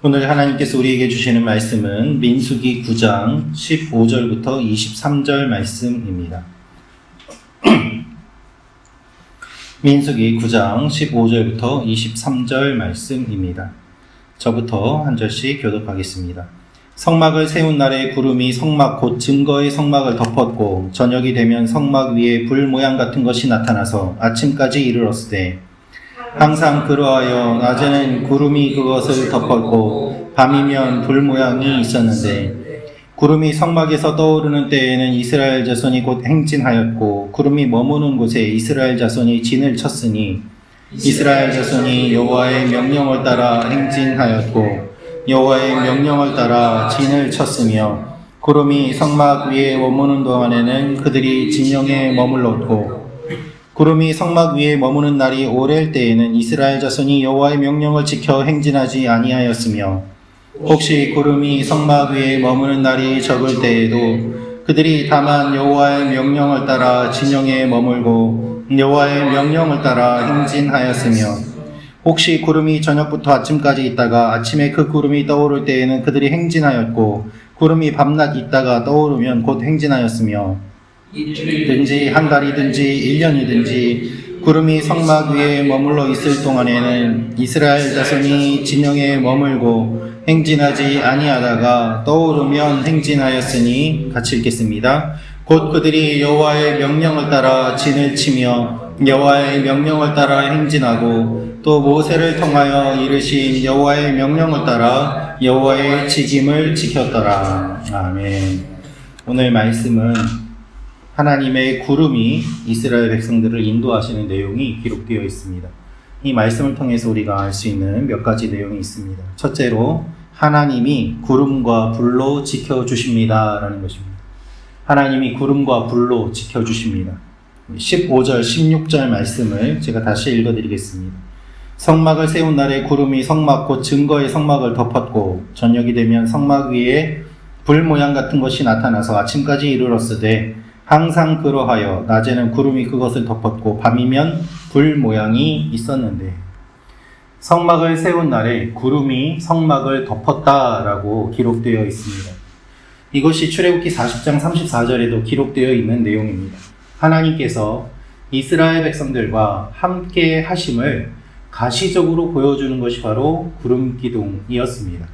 오늘 하나님께서 우리에게 주시는 말씀은 민수기 9장 15절부터 23절 말씀입니다. 민수기 9장 15절부터 23절 말씀입니다. 저부터 한 절씩 교독하겠습니다. 성막을 세운 날에 구름이 성막 곧 증거의 성막을 덮었고 저녁이 되면 성막 위에 불 모양 같은 것이 나타나서 아침까지 이르렀으되 항상 그러하여 낮에는 구름이 그것을 덮었고 밤이면 불 모양이 있었는데 구름이 성막에서 떠오르는 때에는 이스라엘 자손이 곧 행진하였고 구름이 머무는 곳에 이스라엘 자손이 진을 쳤으니 이스라엘 자손이 여호와의 명령을 따라 행진하였고 여호와의 명령을 따라 진을 쳤으며 구름이 성막 위에 머무는 동안에는 그들이 진영에 머물렀고 구름이 성막 위에 머무는 날이 오랠 때에는 이스라엘 자손이 여호와의 명령을 지켜 행진하지 아니하였으며 혹시 구름이 성막 위에 머무는 날이 적을 때에도 그들이 다만 여호와의 명령을 따라 진영에 머물고 여호와의 명령을 따라 행진하였으며 혹시 구름이 저녁부터 아침까지 있다가 아침에 그 구름이 떠오를 때에는 그들이 행진하였고 구름이 밤낮 있다가 떠오르면 곧 행진하였으며 일주일이든지 한 달이든지 1년이든지 구름이 성막 위에 머물러 있을 동안에는 이스라엘 자손이 진영에 머물고 행진하지 아니하다가 떠오르면 행진하였으니 같이 읽겠습니다. 곧 그들이 여호와의 명령을 따라 진을 치며 여호와의 명령을 따라 행진하고 또 모세를 통하여 이르신 여호와의 명령을 따라 여호와의 지킴을 지켰더라. 아멘. 오늘 말씀은 하나님의 구름이 이스라엘 백성들을 인도하시는 내용이 기록되어 있습니다. 이 말씀을 통해서 우리가 알 수 있는 몇 가지 내용이 있습니다. 첫째로 하나님이 구름과 불로 지켜주십니다 라는 것입니다. 하나님이 구름과 불로 지켜주십니다. 15절, 16절 말씀을 제가 다시 읽어드리겠습니다. 성막을 세운 날에 구름이 성막 곧 증거의 성막을 덮었고 저녁이 되면 성막 위에 불 모양 같은 것이 나타나서 아침까지 이르렀으되 항상 그러하여 낮에는 구름이 그것을 덮었고 밤이면 불 모양이 있었는데 성막을 세운 날에 구름이 성막을 덮었다라고 기록되어 있습니다. 이것이 출애굽기 40장 34절에도 기록되어 있는 내용입니다. 하나님께서 이스라엘 백성들과 함께 하심을 가시적으로 보여주는 것이 바로 구름 기둥이었습니다.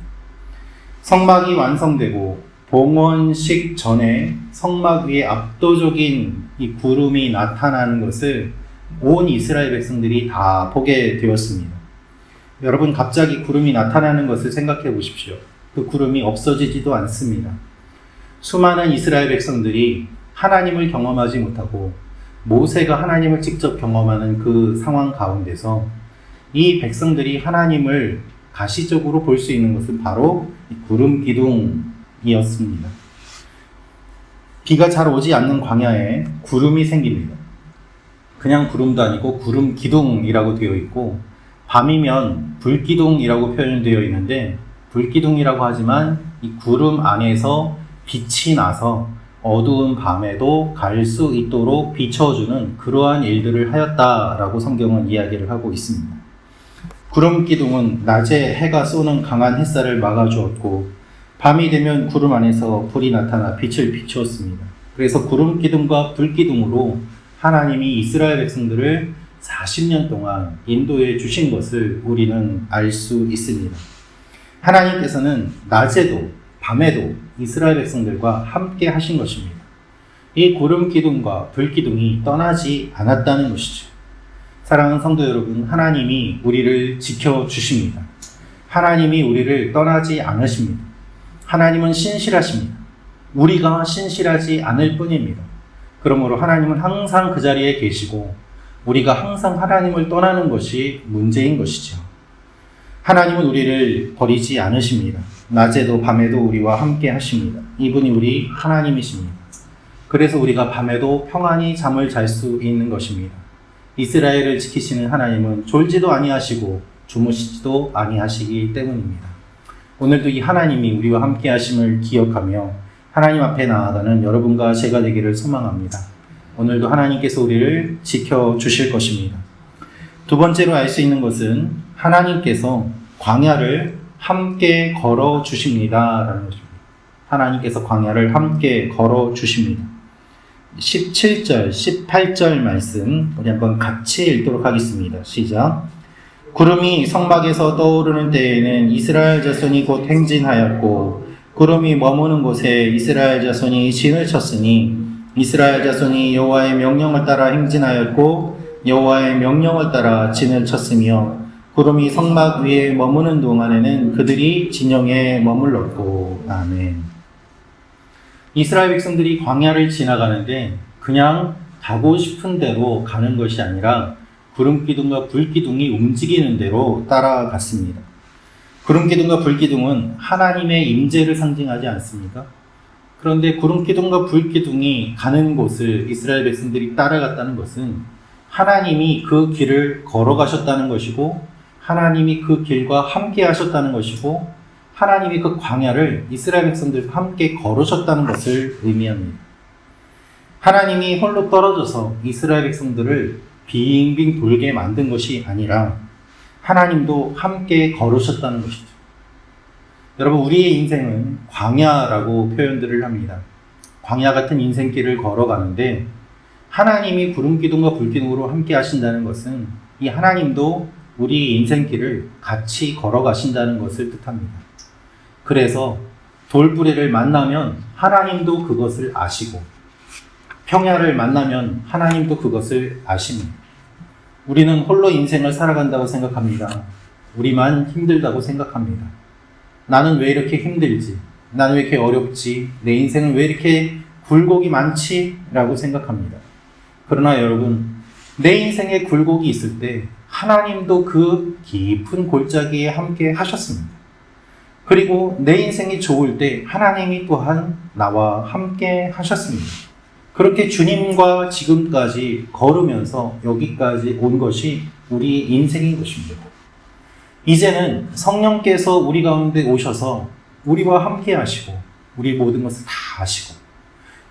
성막이 완성되고 봉헌식 전에 성막 위에 압도적인 이 구름이 나타나는 것을 온 이스라엘 백성들이 다 보게 되었습니다. 여러분, 갑자기 구름이 나타나는 것을 생각해 보십시오. 그 구름이 없어지지도 않습니다. 수많은 이스라엘 백성들이 하나님을 경험하지 못하고 모세가 하나님을 직접 경험하는 그 상황 가운데서 이 백성들이 하나님을 가시적으로 볼 수 있는 것은 바로 구름 기둥이었습니다. 비가 잘 오지 않는 광야에 구름이 생깁니다. 그냥 구름도 아니고 구름 기둥이라고 되어 있고 밤이면 불기둥이라고 표현되어 있는데 불기둥이라고 하지만 이 구름 안에서 빛이 나서 어두운 밤에도 갈 수 있도록 비춰주는 그러한 일들을 하였다라고 성경은 이야기를 하고 있습니다. 구름 기둥은 낮에 해가 쏘는 강한 햇살을 막아주었고 밤이 되면 구름 안에서 불이 나타나 빛을 비추었습니다. 그래서 구름 기둥과 불 기둥으로 하나님이 이스라엘 백성들을 40년 동안 인도해 주신 것을 우리는 알 수 있습니다. 하나님께서는 낮에도 밤에도 이스라엘 백성들과 함께 하신 것입니다. 이 구름 기둥과 불 기둥이 떠나지 않았다는 것이죠. 사랑하는 성도 여러분, 하나님이 우리를 지켜주십니다. 하나님이 우리를 떠나지 않으십니다. 하나님은 신실하십니다. 우리가 신실하지 않을 뿐입니다. 그러므로 하나님은 항상 그 자리에 계시고 우리가 항상 하나님을 떠나는 것이 문제인 것이죠. 하나님은 우리를 버리지 않으십니다. 낮에도 밤에도 우리와 함께 하십니다. 이분이 우리 하나님이십니다. 그래서 우리가 밤에도 평안히 잠을 잘 수 있는 것입니다. 이스라엘을 지키시는 하나님은 졸지도 아니하시고 주무시지도 아니하시기 때문입니다. 오늘도 이 하나님이 우리와 함께 하심을 기억하며 하나님 앞에 나아가는 여러분과 제가 되기를 소망합니다. 오늘도 하나님께서 우리를 지켜주실 것입니다. 두 번째로 알 수 있는 것은 하나님께서 광야를 함께 걸어 주십니다. 라는 것입니다. 하나님께서 광야를 함께 걸어 주십니다. 17절, 18절 말씀 우리 한번 같이 읽도록 하겠습니다. 시작. 구름이 성막에서 떠오르는 때에는 이스라엘 자손이 곧 행진하였고 구름이 머무는 곳에 이스라엘 자손이 진을 쳤으니 이스라엘 자손이 여호와의 명령을 따라 행진하였고 여호와의 명령을 따라 진을 쳤으며 구름이 성막 위에 머무는 동안에는 그들이 진영에 머물렀고. 아멘. 이스라엘 백성들이 광야를 지나가는데 그냥 가고 싶은 대로 가는 것이 아니라 구름기둥과 불기둥이 움직이는 대로 따라갔습니다. 구름기둥과 불기둥은 하나님의 임재를 상징하지 않습니까? 그런데 구름기둥과 불기둥이 가는 곳을 이스라엘 백성들이 따라갔다는 것은 하나님이 그 길을 걸어가셨다는 것이고 하나님이 그 길과 함께 하셨다는 것이고 하나님이 그 광야를 이스라엘 백성들과 함께 걸으셨다는 것을 의미합니다. 하나님이 홀로 떨어져서 이스라엘 백성들을 빙빙 돌게 만든 것이 아니라 하나님도 함께 걸으셨다는 것이죠. 여러분, 우리의 인생은 광야라고 표현들을 합니다. 광야 같은 인생길을 걸어가는데 하나님이 구름기둥과 불기둥으로 함께 하신다는 것은 이 하나님도 우리 인생길을 같이 걸어가신다는 것을 뜻합니다. 그래서 돌부리를 만나면 하나님도 그것을 아시고 평야를 만나면 하나님도 그것을 아십니다. 우리는 홀로 인생을 살아간다고 생각합니다. 우리만 힘들다고 생각합니다. 나는 왜 이렇게 힘들지? 나는 왜 이렇게 어렵지? 내 인생은 왜 이렇게 굴곡이 많지? 라고 생각합니다. 그러나 여러분, 내 인생에 굴곡이 있을 때 하나님도 그 깊은 골짜기에 함께 하셨습니다. 그리고 내 인생이 좋을 때 하나님이 또한 나와 함께 하셨습니다. 그렇게 주님과 지금까지 걸으면서 여기까지 온 것이 우리 인생인 것입니다. 이제는 성령께서 우리 가운데 오셔서 우리와 함께 하시고 우리 모든 것을 다 아시고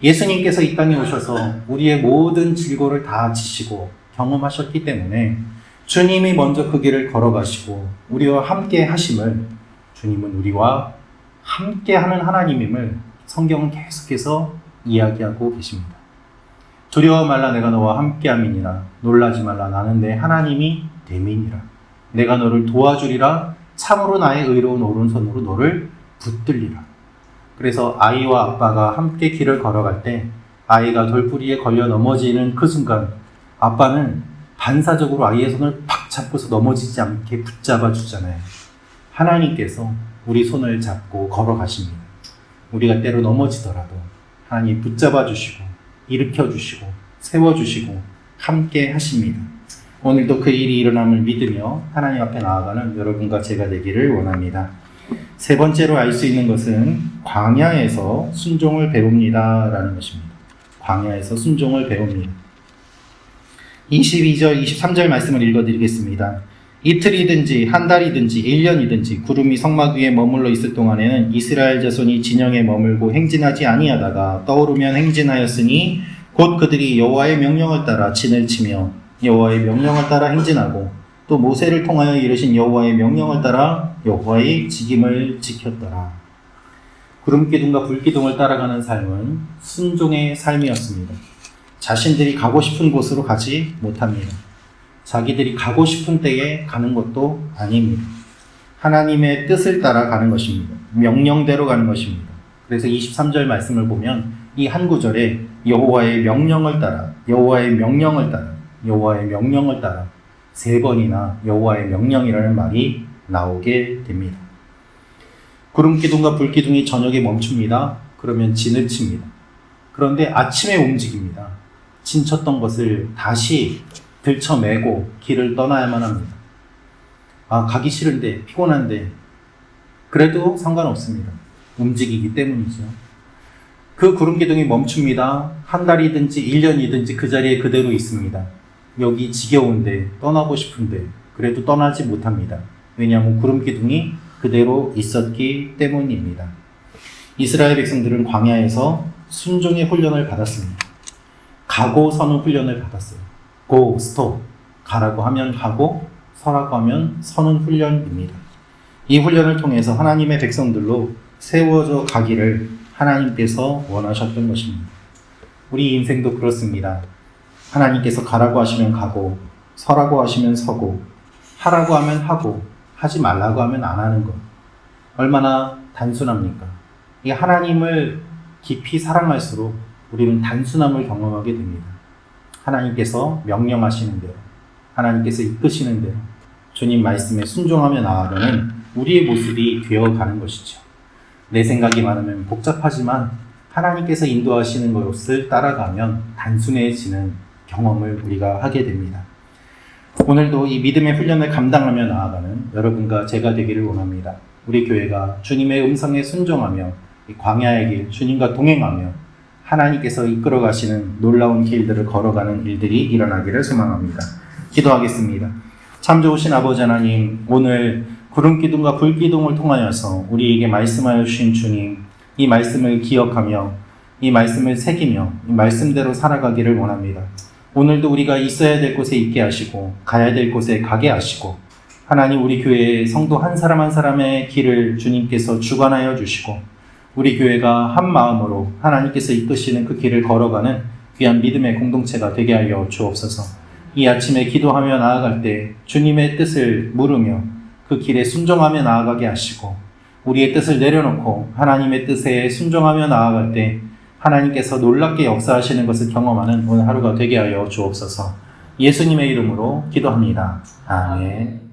예수님께서 이 땅에 오셔서 우리의 모든 질고를 다 지시고 경험하셨기 때문에 주님이 먼저 그 길을 걸어가시고 우리와 함께 하심을 주님은 우리와 함께 하는 하나님임을 성경은 계속해서 이야기하고 계십니다. 두려워 말라 내가 너와 함께함이니라. 놀라지 말라 나는 내 하나님이 됨이니라. 내가 너를 도와주리라. 참으로 나의 의로운 오른손으로 너를 붙들리라. 그래서 아이와 아빠가 함께 길을 걸어갈 때 아이가 돌부리에 걸려 넘어지는 그 순간 아빠는 반사적으로 아이의 손을 팍 잡고서 넘어지지 않게 붙잡아 주잖아요. 하나님께서 우리 손을 잡고 걸어가십니다. 우리가 때로 넘어지더라도 하나님 붙잡아 주시고 일으켜 주시고 세워 주시고 함께 하십니다. 오늘도 그 일이 일어남을 믿으며 하나님 앞에 나아가는 여러분과 제가 되기를 원합니다. 세 번째로 알 수 있는 것은 광야에서 순종을 배웁니다 라는 것입니다. 광야에서 순종을 배웁니다. 22절, 23절 말씀을 읽어드리겠습니다. 이틀이든지 한 달이든지 1년이든지 구름이 성막 위에 머물러 있을 동안에는 이스라엘 자손이 진영에 머물고 행진하지 아니하다가 떠오르면 행진하였으니 곧 그들이 여호와의 명령을 따라 진을 치며 여호와의 명령을 따라 행진하고 또 모세를 통하여 이르신 여호와의 명령을 따라 여호와의 직임을 지켰더라. 구름기둥과 불기둥을 따라가는 삶은 순종의 삶이었습니다. 자신들이 가고 싶은 곳으로 가지 못합니다. 자기들이 가고 싶은 때에 가는 것도 아닙니다. 하나님의 뜻을 따라 가는 것입니다. 명령대로 가는 것입니다. 그래서 23절 말씀을 보면 이 한 구절에 여호와의 명령을 따라, 여호와의 명령을 따라, 여호와의 명령을 따라 세 번이나 여호와의 명령이라는 말이 나오게 됩니다. 구름기둥과 불기둥이 저녁에 멈춥니다. 그러면 진을 칩니다. 그런데 아침에 움직입니다. 진 쳤던 것을 다시 들쳐매고 길을 떠나야만 합니다. 가기 싫은데 피곤한데 그래도 상관없습니다. 움직이기 때문이죠. 그 구름기둥이 멈춥니다. 한 달이든지 1년이든지 그 자리에 그대로 있습니다. 여기 지겨운데 떠나고 싶은데 그래도 떠나지 못합니다. 왜냐하면 구름기둥이 그대로 있었기 때문입니다. 이스라엘 백성들은 광야에서 순종의 훈련을 받았습니다. 가고 서는 훈련을 받았어요. 고, 스톱. 가라고 하면 가고 서라고 하면 서는 훈련입니다. 이 훈련을 통해서 하나님의 백성들로 세워져 가기를 하나님께서 원하셨던 것입니다. 우리 인생도 그렇습니다. 하나님께서 가라고 하시면 가고, 서라고 하시면 서고, 하라고 하면 하고, 하지 말라고 하면 안 하는 것. 얼마나 단순합니까? 이 하나님을 깊이 사랑할수록 우리는 단순함을 경험하게 됩니다. 하나님께서 명령하시는 대로, 하나님께서 이끄시는 대로 주님 말씀에 순종하며 나아가는 우리의 모습이 되어가는 것이죠. 내 생각이 많으면 복잡하지만 하나님께서 인도하시는 것을 따라가면 단순해지는 경험을 우리가 하게 됩니다. 오늘도 이 믿음의 훈련을 감당하며 나아가는 여러분과 제가 되기를 원합니다. 우리 교회가 주님의 음성에 순종하며 이 광야의 길, 주님과 동행하며 하나님께서 이끌어 가시는 놀라운 길들을 걸어가는 일들이 일어나기를 소망합니다. 기도하겠습니다. 참 좋으신 아버지 하나님, 오늘 구름 기둥과 불 기둥을 통하여서 우리에게 말씀하여 주신 주님, 이 말씀을 기억하며 이 말씀을 새기며 이 말씀대로 살아가기를 원합니다. 오늘도 우리가 있어야 될 곳에 있게 하시고 가야 될 곳에 가게 하시고 하나님, 우리 교회의 성도 한 사람 한 사람의 길을 주님께서 주관하여 주시고 우리 교회가 한 마음으로 하나님께서 이끄시는 그 길을 걸어가는 귀한 믿음의 공동체가 되게 하여 주옵소서. 이 아침에 기도하며 나아갈 때 주님의 뜻을 물으며 그 길에 순종하며 나아가게 하시고 우리의 뜻을 내려놓고 하나님의 뜻에 순종하며 나아갈 때 하나님께서 놀랍게 역사하시는 것을 경험하는 오늘 하루가 되게 하여 주옵소서. 예수님의 이름으로 기도합니다. 아멘.